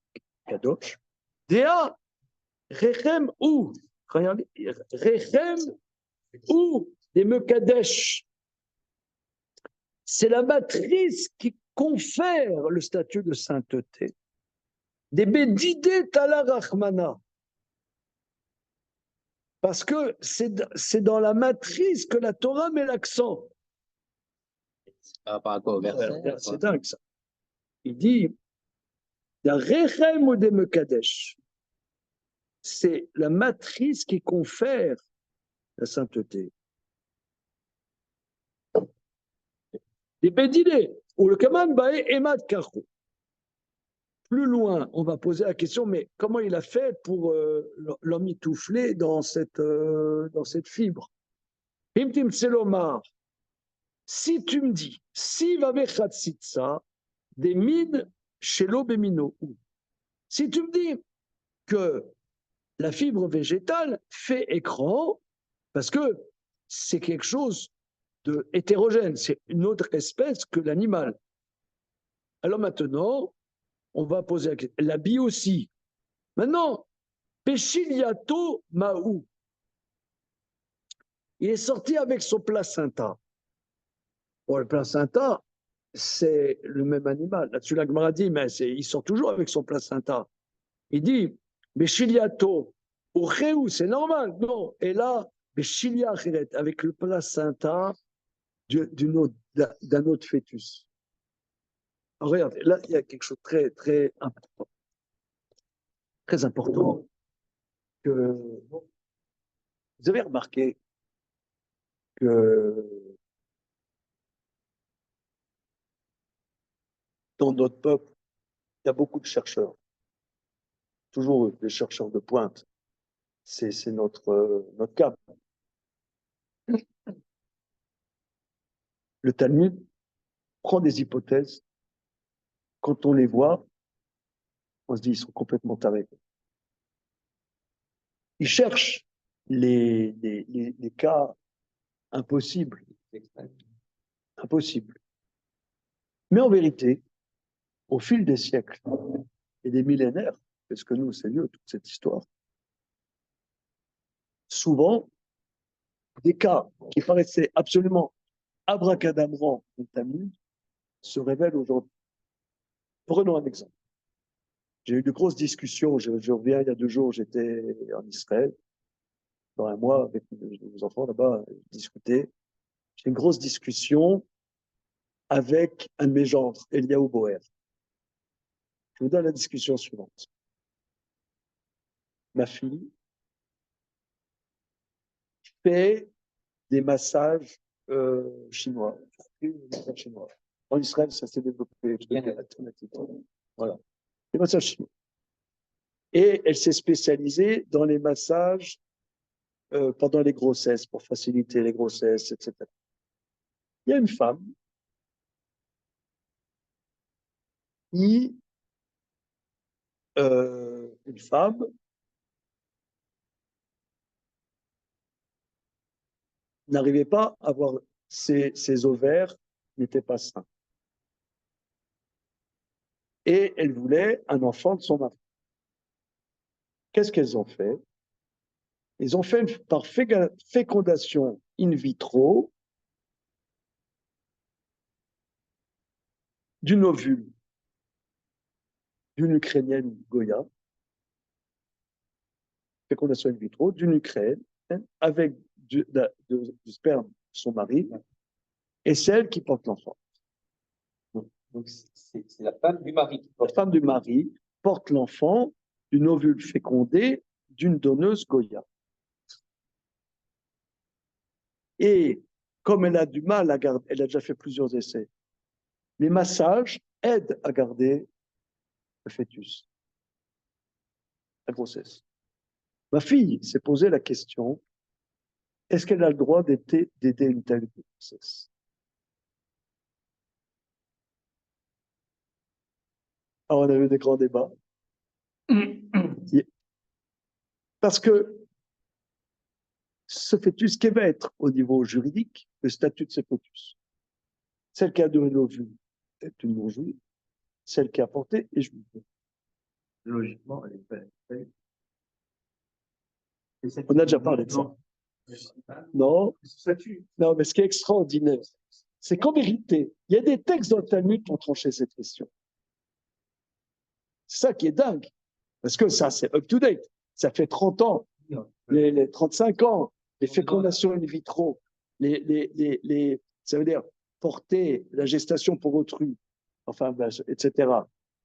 Kadosh, Dea, Rechem ou, regardez, Rechem ou des Mekadesh. C'est la matrice qui confère le statut de sainteté. Des Bédidé Tala Rachmana. Parce que c'est dans la matrice que la Torah met l'accent. Par rapport à quoi au verset? C'est dingue ça. Il dit, il y a Rechem ou des Mekadesh. C'est la matrice qui confère la sainteté. Des Bédidé, ou le Kaman Bae Emad Karou. Plus loin, on va poser la question, mais comment il a fait pour l'emmitoufler dans cette fibre? Pimtim Selomar, si tu me dis, si Vavechatzitsa, des mines chez l'obémino, si tu me dis que la fibre végétale fait écran, parce que c'est quelque chose de hétérogène, c'est une autre espèce que l'animal. Alors maintenant, on va poser la question. La bille aussi. Maintenant, Péchiliato Maou. Il est sorti avec son placenta. Bon, le placenta, c'est le même animal. Là-dessus, la Gemara dit, mais il sort toujours avec son placenta. Il dit, Péchiliato, au Réou, c'est normal. Non. Et là, Péchilia avec le placenta d'un autre fœtus. Alors, regardez, là, il y a quelque chose de très, très important. Très important. Que vous avez remarqué que dans notre peuple, il y a beaucoup de chercheurs. Toujours des chercheurs de pointe. C'est notre cas. Le Talmud prend des hypothèses. Quand on les voit, on se dit ils sont complètement tarés. Ils cherchent les cas impossibles. Impossibles. Mais en vérité, au fil des siècles et des millénaires, parce que nous, c'est vieux, toute cette histoire, souvent, des cas qui paraissaient absolument abracadabrants au Talmud se révèlent aujourd'hui. Prenons un exemple. J'ai eu de grosses discussions, je reviens il y a 2 jours, j'étais en Israël, dans un mois, avec mes enfants là-bas, discuter. J'ai une grosse discussion avec un de mes gendres, Eliaou Boer. Je vous donne la discussion suivante. Ma fille fait des massages chinois. En Israël, ça s'est développé. Voilà. Des massages chinois. Et elle s'est spécialisée dans les massages pendant les grossesses, pour faciliter les grossesses, etc. Il y a une femme n'arrivait pas à avoir ses ovaires n'étaient pas sains. Et elle voulait un enfant de son mari. Qu'est-ce qu'elles ont fait? Ils ont fait par fécondation in vitro d'une ovule d'une Ukrainienne Goya, fécondation in vitro, d'une Ukraine, avec du sperme de son mari, et celle qui porte l'enfant. Donc, c'est la femme du mari qui La porte. femme du mari porte l'enfant d'une ovule fécondée d'une donneuse Goya. Et comme elle a du mal à garder, elle a déjà fait plusieurs essais, les massages aident à garder le fœtus, la grossesse. Ma fille s'est posé la question, est-ce qu'elle a le droit d'aider une telle grossesse? Alors, on a eu des grands débats. Parce que ce fœtus, qui va être au niveau juridique le statut de ce fœtus? Celle qui a donné l'ovule est une non-juive, celle qui a porté est juive. Logiquement, elle est pas. On a déjà parlé de ça. Non, non, mais ce qui est extraordinaire, c'est qu'en vérité, il y a des textes dans le Talmud qui ont tranché cette question. C'est ça qui est dingue. Parce que ça, c'est up-to-date. Ça fait 30 ans, les 35 ans, les fécondations in vitro, ça veut dire porter la gestation pour autrui, enfin, etc.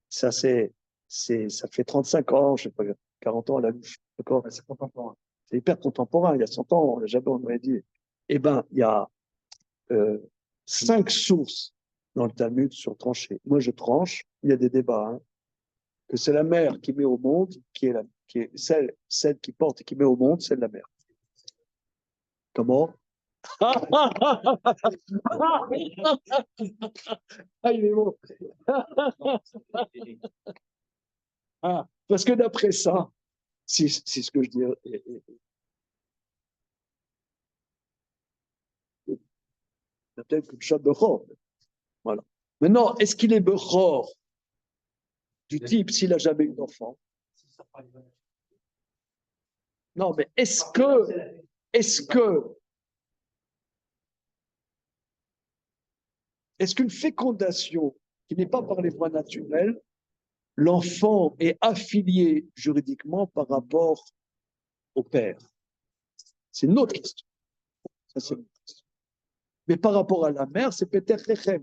Ça, ça fait 35 ans, je sais pas, 40 ans à la louche. D'accord? C'est contemporain. C'est hyper contemporain. Il y a 100 ans, on l'a jamais aurait dit. Eh bien, il y a 5 sources dans le Talmud sur trancher. Moi, je tranche. Il y a des débats. Hein, que c'est la mère qui met au monde, qui est celle qui porte et qui met au monde, c'est la mère. Comment? Ah, il est bon. Ah, parce que d'après ça, c'est ce que je dis. Il y a peut-être que le chat Bechor. Voilà. Maintenant, est-ce qu'il est Bechor du type s'il n'a jamais eu d'enfant? Non, mais est-ce qu'une fécondation qui n'est pas par les voies naturelles, l'enfant est affilié juridiquement par rapport au père? C'est une autre question. Ça, c'est une autre question. Mais par rapport à la mère, c'est Peter Rechem.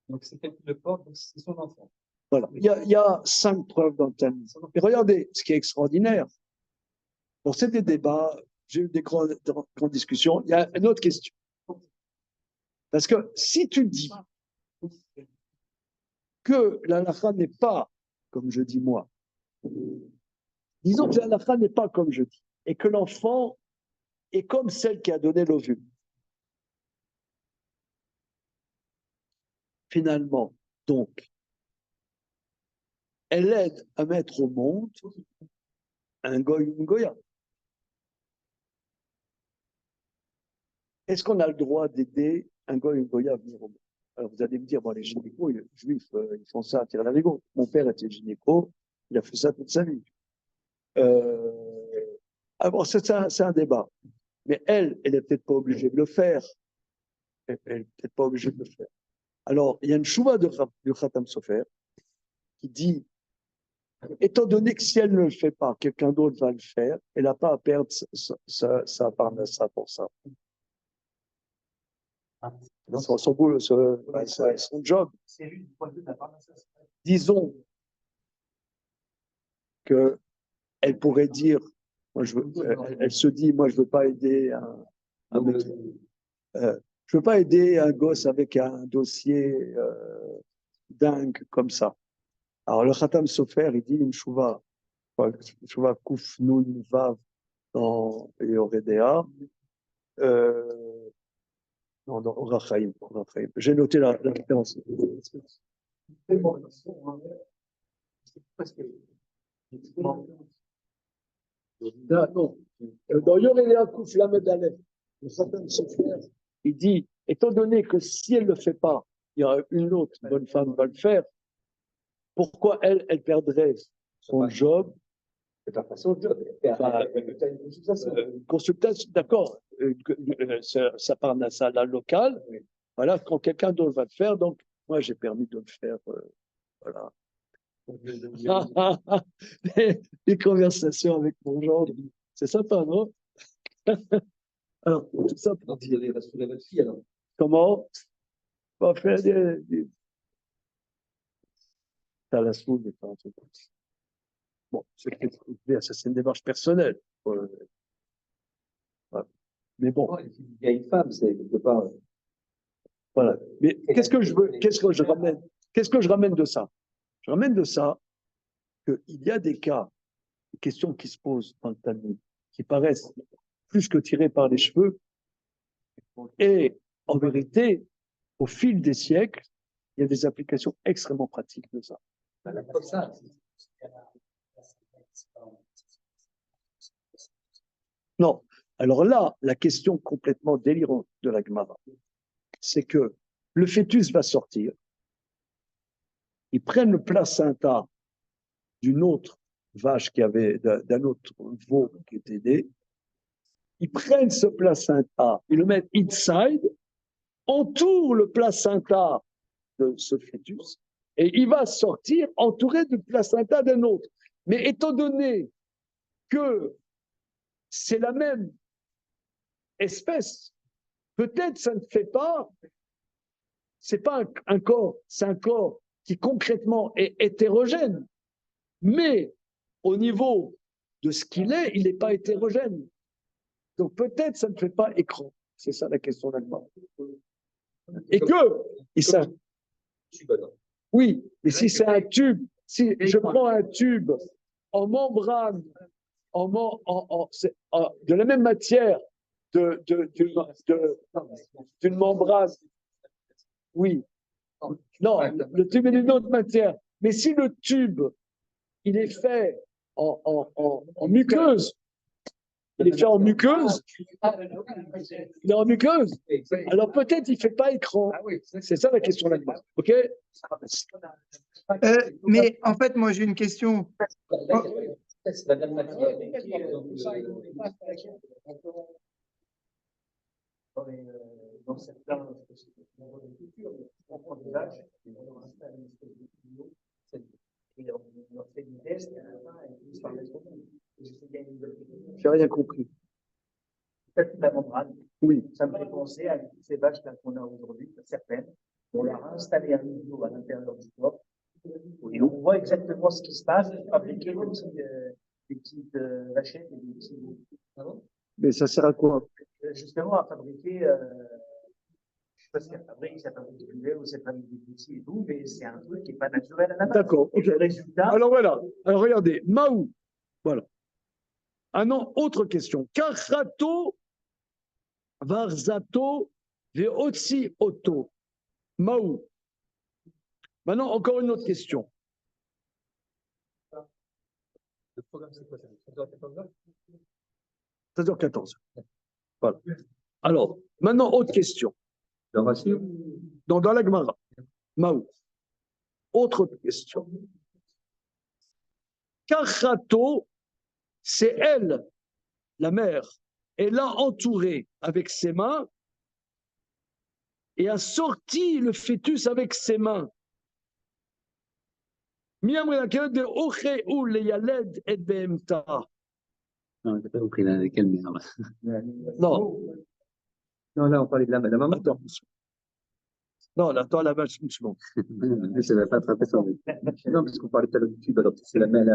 Donc, c'est elle qui le porte, donc c'est son enfant. Voilà. Il y a 5 preuves dans le Talmud. Et regardez, ce qui est extraordinaire. Bon, c'est des débats, j'ai eu des grandes discussions. Il y a une autre question. Parce que si tu dis que la halakha n'est pas comme je dis moi, disons que la halakha n'est pas comme je dis, et que l'enfant est comme celle qui a donné l'ovule. Finalement, donc, elle aide à mettre au monde un goy ou une goya. Est-ce qu'on a le droit d'aider un goy ou une goya à venir au monde? Alors vous allez me dire, bon, les gynécos, les juifs, ils font ça à tirer la rigot. Mon père était gynéco, il a fait ça toute sa vie. Alors c'est un débat. Mais elle n'est peut-être pas obligée de le faire. Elle n'est peut-être pas obligée de le faire. Alors, il y a une chouva du Khatam Sofer qui dit, étant donné que si elle ne le fait pas, quelqu'un d'autre va le faire, elle n'a pas à perdre sa parnassa pour ça. Son boulot, son job. Disons qu'elle pourrait dire, moi, elle se dit, moi je ne veux pas aider je veux pas aider un gosse avec un dossier dingue comme ça. Alors le Khatam Sofer, il dit une chouva Kouf Nun Vav dans Yoredea, dans Orachaim. J'ai noté la référence. Non. Dans Yoredea Kouf Lamed Aleph, le Khatam Sofer, il dit, étant donné que si elle ne le fait pas, il y a une autre bonne femme qui va le faire, pourquoi elle perdrait son job? C'est pas son job. Consultation, d'accord, ça part d'un salaire local. Voilà, quand quelqu'un d'autre va le faire, donc moi, j'ai permis de le faire. Voilà. Les conversations avec mon gendre, c'est sympa, non? Alors, tout ça pour dire. Il reste la votre fille alors. Comment? On va faire T'as la soude, et un truc. Bon, ça, c'est une démarche personnelle. Voilà. Mais bon, Il y a une femme, c'est quelque part. voilà. Mais qu'est-ce que je ramène de ça? Je ramène de ça qu'il y a des cas, des questions qui se posent dans le Talmud, qui paraissent plus que tirées par les cheveux, et en vérité, au fil des siècles, il y a des applications extrêmement pratiques de ça. Non. Alors là, la question complètement délirante de la Gemara, c'est que le fœtus va sortir, ils prennent le placenta d'une autre vache d'un autre veau qui était né, ils prennent ce placenta, ils le mettent inside, entourent le placenta de ce fœtus, et il va sortir entouré du placenta d'un autre. Mais étant donné que c'est la même espèce, peut-être ça ne fait pas, c'est pas un corps, c'est un corps qui concrètement est hétérogène, mais au niveau de ce qu'il est, il n'est pas hétérogène. Donc peut-être ça ne fait pas écran. C'est ça la question d'Agmar. Et que, oui, mais si c'est un tube, si je prends un tube en membrane, de la même matière d'une membrane, oui, non, le tube est d'une autre matière, mais si le tube, il est fait en muqueuse, il est fait en muqueuse, il est en muqueuse, alors peut-être il ne fait pas écran. C'est ça la question là-dedans. OK? Mais en fait, moi j'ai une question. C'est la même matière. Dans certains apprentissage, on installe une espèce de tuyau, et on fait des tests, et à la fin, ils se permettent J'ai rien compris. Peut-être la membrane. Oui. Ça me fait penser à toutes ces vaches qu'on a aujourd'hui, certaines. On leur a installé un tuyau à l'intérieur du corps, et on voit exactement ce qui se passe, fabriquer des petites vachettes et des petits. Mais ça sert à quoi? Justement, à fabriquer. Je ne sais pas si ça fabrique du lait ou ça fabrique des petits et tout, mais c'est un truc qui n'est pas naturel à la base. D'accord. Et le résultat. Alors voilà. Alors regardez, Maou. Voilà. Ah non, autre question. Karato varzato veotsi auto. Maou. Maintenant, encore une autre question. Le programme, c'est quoi ça? 16h14? 16h14. Voilà. Alors, maintenant, autre question. Dans la Gemara. Maou. Autre question. Karato, c'est elle, la mère, elle l'a entouré avec ses mains et a sorti le fœtus avec ses mains. Non, j'ai pas compris quelle merde. Non. Non, là, on parlait de la maman. Attends. Non, attends, la vache, une seconde. Mais ça ne va pas attraper ça. Non, parce qu'on parlait tout à l'heure du tube, alors c'est la mère.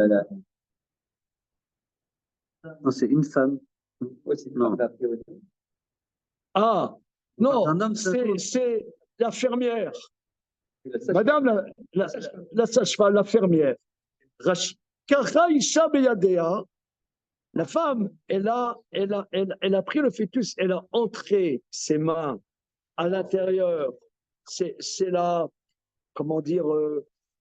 Non, c'est une femme. Ouais, c'est une femme. Ah, non, Un homme, c'est la fermière. Madame la sage-femme, la fermière. Kara Isha Beyadea, la femme, elle a pris le fœtus, elle a entré ses mains à l'intérieur. C'est la, comment dire,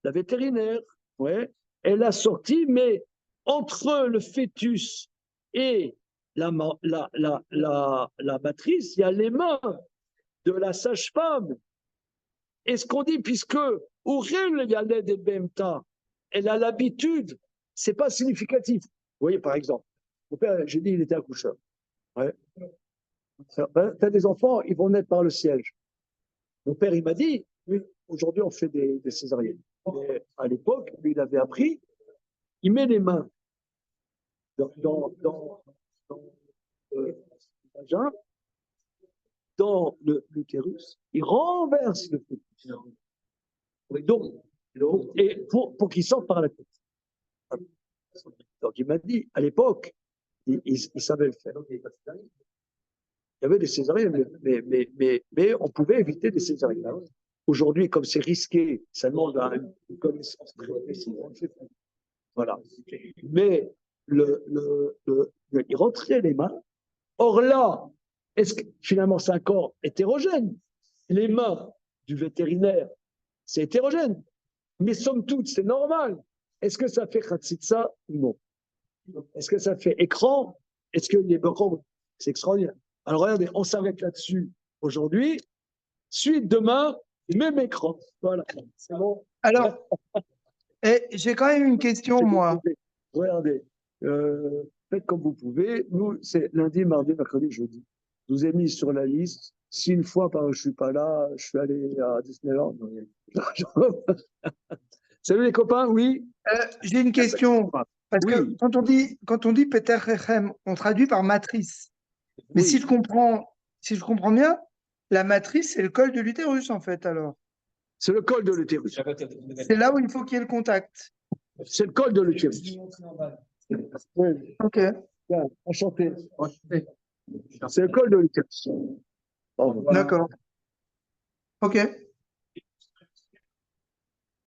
la vétérinaire. Ouais. Elle a sorti, mais entre le fœtus et la matrice, il y a les mains de la sage-femme. Et ce qu'on dit, puisque Ourel Yaled et Bemta, elle a l'habitude, c'est pas significatif. Vous voyez, par exemple, mon père, j'ai dit, il était accoucheur. Ouais. T'as des enfants, ils vont naître par le siège. Mon père, il m'a dit, aujourd'hui, on fait des césariennes. Mais à l'époque, lui, il avait appris, il met les mains dans le vagin, dans l'utérus, il renverse le fœtus. Donc, pour qu'il sorte par la tête. Donc, il m'a dit, à l'époque, il savait le faire. Il y avait des césariennes, mais on pouvait éviter des césariennes. Aujourd'hui, comme c'est risqué, ça demande une connaissance très précise. Voilà. Mais il rentrait les mains. Or là, est-ce que finalement c'est un corps hétérogène? Les mains du vétérinaire, c'est hétérogène. Mais somme toute, c'est normal. Est-ce que ça fait khatsitsa ou non? Est-ce que ça fait écran? Est-ce que les bocaux, c'est extraordinaire. Alors regardez, on s'arrête là-dessus aujourd'hui. Suite demain, même écran. Voilà, c'est bon. Alors, j'ai quand même une question, moi. Regardez, faites comme vous pouvez. Nous, c'est lundi, mardi, mercredi, jeudi. Je vous ai mis sur la liste. Si une fois, je ne suis pas là, je suis allé à Disneyland. Salut les copains, oui. J'ai une question. Parce Oui. que quand on dit Peter Rechem, on traduit par matrice. Mais Oui. si je comprends bien, la matrice, c'est le col de l'utérus, en fait, alors. C'est le col de l'utérus. C'est là où il faut qu'il y ait le contact. C'est le col de l'utérus. Oui. Ok. Bien, enchanté. C'est le col de l'utérus. D'accord. Ok.